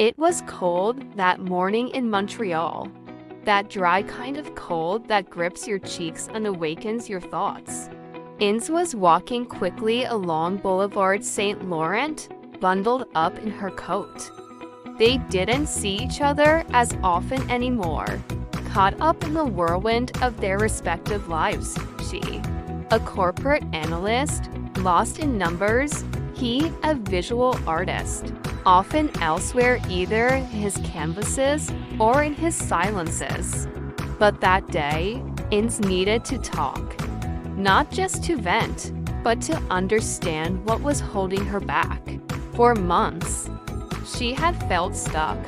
It was cold that morning in Montreal. That dry kind of cold that grips your cheeks and awakens your thoughts. Inns was walking quickly along Boulevard St. Laurent, bundled up in her coat. They didn't see each other as often anymore, caught up in the whirlwind of their respective lives. She, a corporate analyst, lost in numbers, he a visual artist, often elsewhere either in his canvases or in his silences. But that day, Inns needed to talk. Not just to vent, but to understand what was holding her back. For months, she had felt stuck.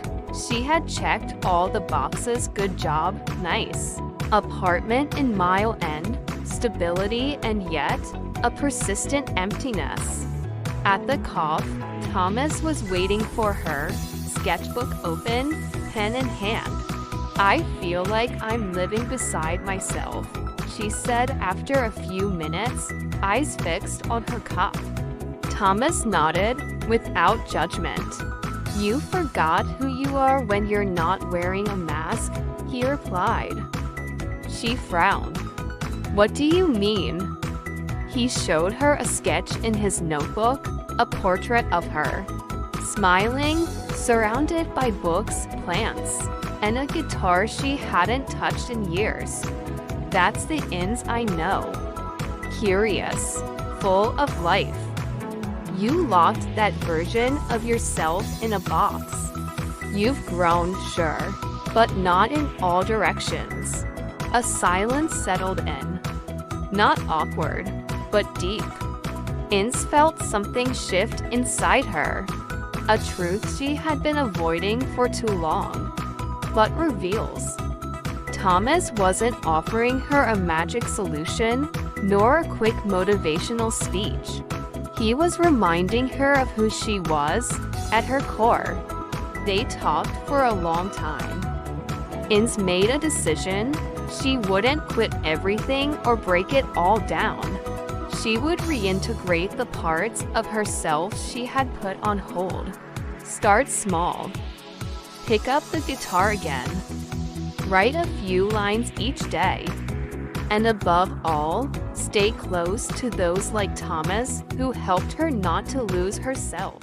She had checked all the boxes, good job, nice. Apartment in Mile End, stability, and yet a persistent emptiness. At the cough, Thomas was waiting for her, sketchbook open, pen in hand. "I feel like I'm living beside myself," she said after a few minutes, eyes fixed on her cup. Thomas nodded, without judgment. "You forgot who you are when you're not wearing a mask," he replied. She frowned. "What do you mean?" He showed her a sketch in his notebook, a portrait of her, smiling, surrounded by books, plants, and a guitar she hadn't touched in years. "That's the Inns I know. Curious, full of life. You locked that version of yourself in a box. You've grown, sure, but not in all directions." A silence settled in. Not awkward, but deep. Inns felt something shift inside her, a truth she had been avoiding for too long. But reveals. Thomas wasn't offering her a magic solution, nor a quick motivational speech. He was reminding her of who she was, at her core. They talked for a long time. Inns made a decision. She wouldn't quit everything or break it all down. She would reintegrate the parts of herself she had put on hold. Start small. Pick up the guitar again. Write a few lines each day. And above all, stay close to those like Thomas who helped her not to lose herself.